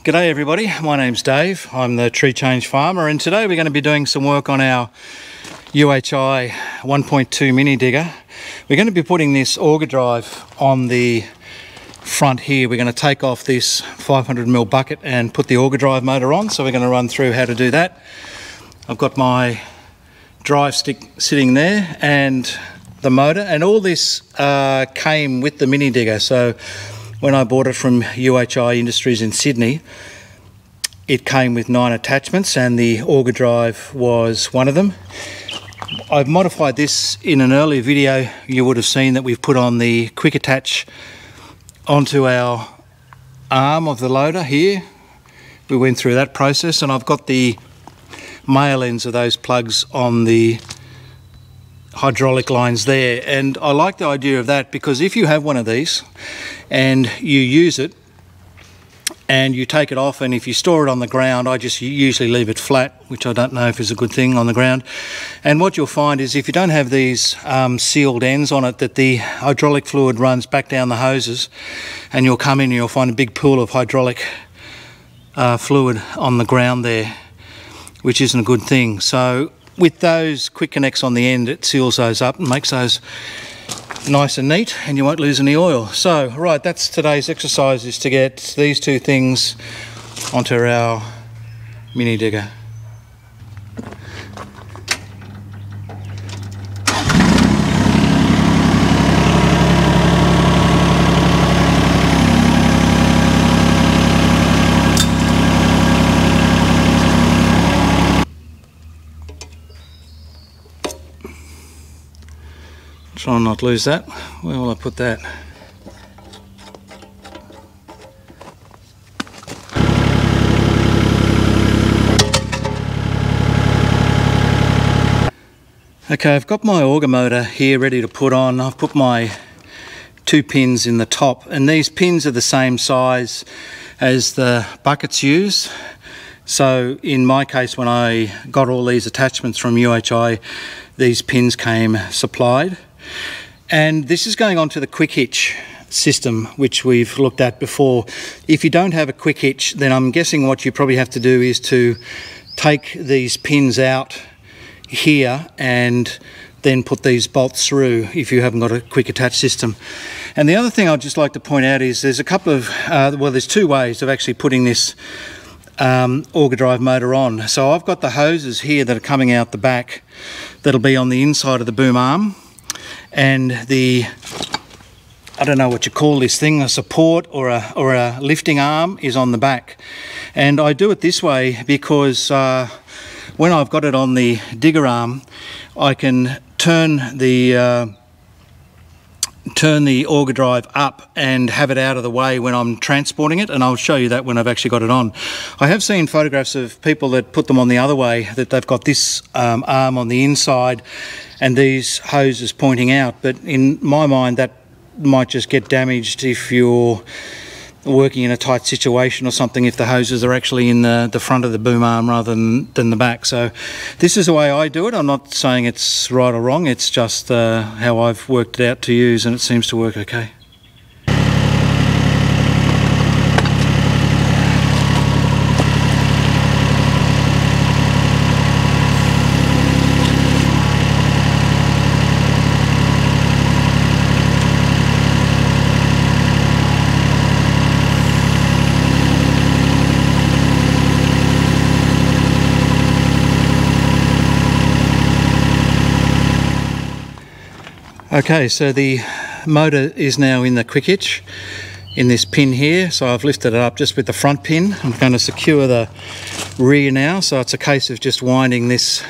G'day everybody, my name's Dave. I'm the tree change farmer, and today we're going to be doing some work on our UHI 1.2 mini digger. We're going to be putting this auger drive on the front here. We're going to take off this 500mm bucket and put the auger drive motor on, so we're going to run through how to do that. I've got my drive stick sitting there and the motor, and all this came with the mini digger. So when I bought it from UHI Industries in Sydney, it came with 9 attachments and the auger drive was one of them. I've modified this in an earlier video. You would have seen that we've put on the quick attach onto our arm of the loader here. We went through that process, and I've got the male ends of those plugs on the hydraulic lines there, and I like the idea of that because if you have one of these and you use it and you take it off, and if you store it on the ground, I just usually leave it flat, which I don't know if is a good thing on the ground. And what you'll find is if you don't have these sealed ends on it, that the hydraulic fluid runs back down the hoses, and you'll come in and you'll find a big pool of hydraulic fluid on the ground there, which isn't a good thing. So with those quick connects on the end, it seals those up and makes those nice and neat, and you won't lose any oil. So right, that's today's exercise, is to get these two things onto our mini digger. Try and not lose that. Where will I put that? Okay, I've got my auger motor here ready to put on. I've put my 2 pins in the top, and these pins are the same size as the buckets used. So in my case, when I got all these attachments from UHI, these pins came supplied. And this is going on to the quick hitch system, which we've looked at before. If you don't have a quick hitch, then I'm guessing what you probably have to do is to take these pins out here and then put these bolts through if you haven't got a quick attach system. And the other thing I'd just like to point out is there's a couple of, well, there's 2 ways of actually putting this auger drive motor on. So I've got the hoses here that are coming out the back that'll be on the inside of the boom arm, and the, I don't know what you call this thing, a support or a lifting arm is on the back. And I do it this way because when I've got it on the digger arm, I can turn the auger drive up and have it out of the way when I'm transporting it, and I'll show you that when I've actually got it on. I have seen photographs of people that put them on the other way, that they've got this arm on the inside and these hoses pointing out, but in my mind that might just get damaged if you're working in a tight situation or something, if the hoses are actually in the front of the boom arm rather than the back. So this is the way I do it. I'm not saying it's right or wrong, it's just how I've worked it out to use, and it seems to work okay. Okay, so the motor is now in the quick hitch in this pin here. So I've lifted it up just with the front pin. I'm going to secure the rear now, so it's a case of just winding this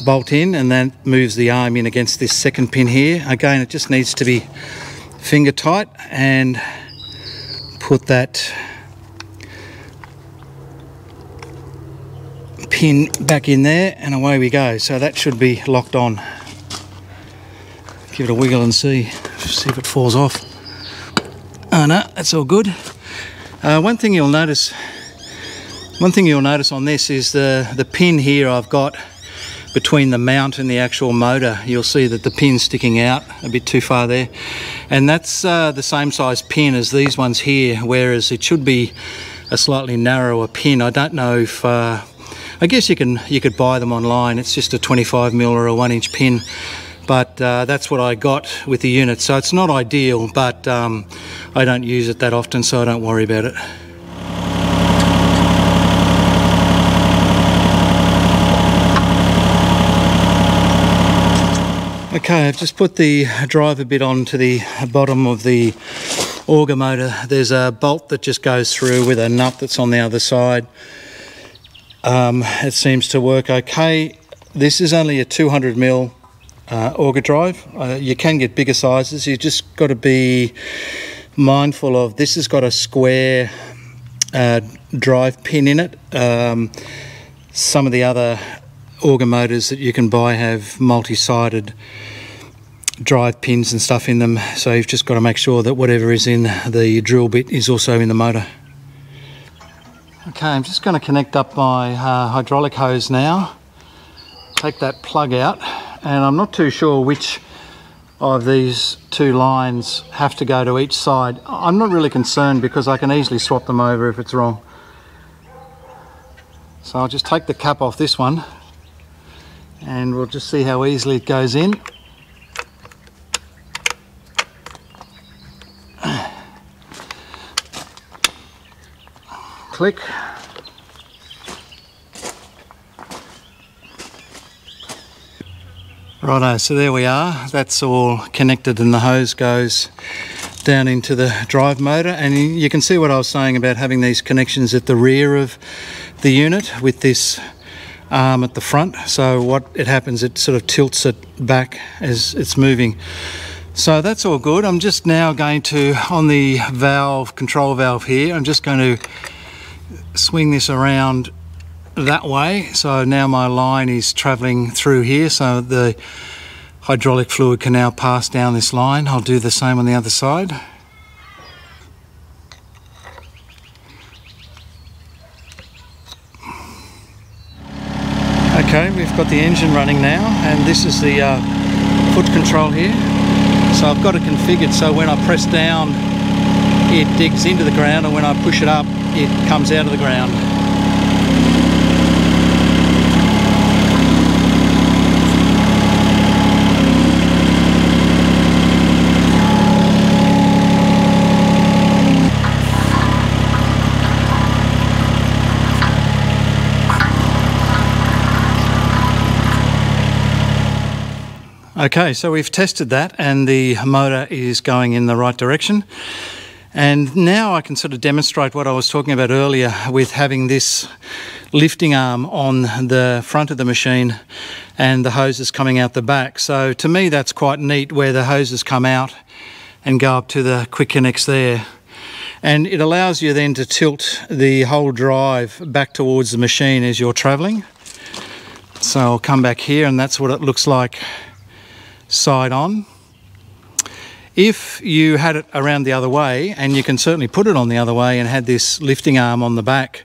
bolt in, and then moves the arm in against this second pin here. Again, it just needs to be finger tight, and put that pin back in there, and away we go. So that should be locked on. Give it a wiggle and see if it falls off. Oh no, that's all good. One thing you'll notice on this is the pin here I've got between the mount and the actual motor. You'll see that the pin's sticking out a bit too far there, and that's the same size pin as these ones here, whereas it should be a slightly narrower pin. I don't know if I guess you could buy them online. It's just a 25mm or a 1-inch pin, but that's what I got with the unit. So it's not ideal, but I don't use it that often, so I don't worry about it. Okay, I've just put the driver bit onto the bottom of the auger motor. There's a bolt that just goes through with a nut that's on the other side. It seems to work okay. This is only a 200mm auger drive. You can get bigger sizes. You just got to be mindful of this has got a square drive pin in it. Some of the other auger motors that you can buy have multi-sided drive pins and stuff in them, so you've just got to make sure that whatever is in the drill bit is also in the motor. Okay, I'm just going to connect up my hydraulic hose now, take that plug out, and I'm not too sure which of these two lines have to go to each side. I'm not really concerned because I can easily swap them over if it's wrong. So I'll just take the cap off this one and we'll just see how easily it goes in. Click. Righto, so there we are. That's all connected and the hose goes down into the drive motor, and you can see what I was saying about having these connections at the rear of the unit with this arm at the front. So what it happens, it sort of tilts it back as it's moving. So that's all good. I'm just now going to, on the valve, control valve here, I'm just going to swing this around that way. So now my line is travelling through here, so the hydraulic fluid can now pass down this line. I'll do the same on the other side. Okay, we've got the engine running now, and this is the foot control here. So I've got it configured so when I press down it digs into the ground, and when I push it up it comes out of the ground. Okay, so we've tested that and the motor is going in the right direction. And now I can sort of demonstrate what I was talking about earlier with having this lifting arm on the front of the machine and the hoses coming out the back. So to me that's quite neat, where the hoses come out and go up to the quick connects there. And it allows you then to tilt the whole drive back towards the machine as you're travelling. So I'll come back here and that's what it looks like side on. If you had it around the other way, and you can certainly put it on the other way, and had this lifting arm on the back,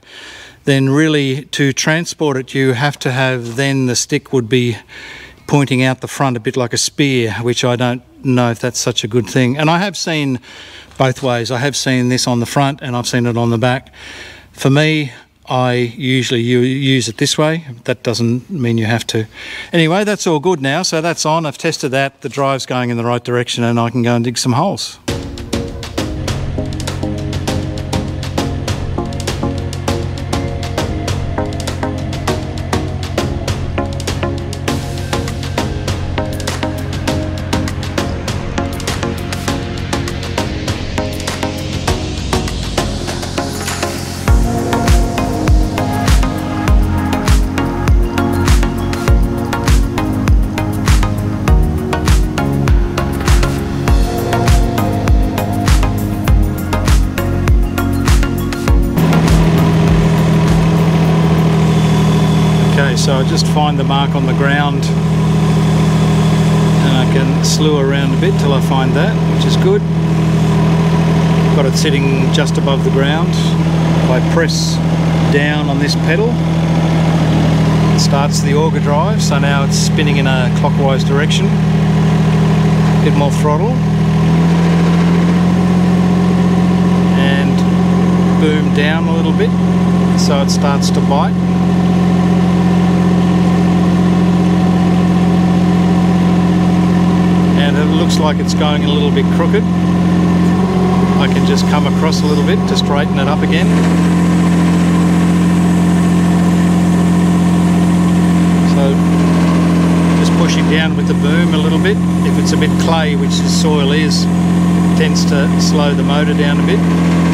then really to transport it you have to have, then the stick would be pointing out the front a bit like a spear, which I don't know if that's such a good thing. And I have seen both ways. I have seen this on the front and I've seen it on the back. For me, I usually use it this way. That doesn't mean you have to. Anyway, that's all good now. So that's on. I've tested that. The drive's going in the right direction and I can go and dig some holes. So I just find the mark on the ground and I can slew around a bit till I find that, which is good. Got it sitting just above the ground. If I press down on this pedal, it starts the auger drive, so now it's spinning in a clockwise direction. A bit more throttle. And boom down a little bit so it starts to bite. And it looks like it's going a little bit crooked. I can just come across a little bit to straighten it up again. So just pushing down with the boom a little bit. If it's a bit clay, which the soil is, it tends to slow the motor down a bit.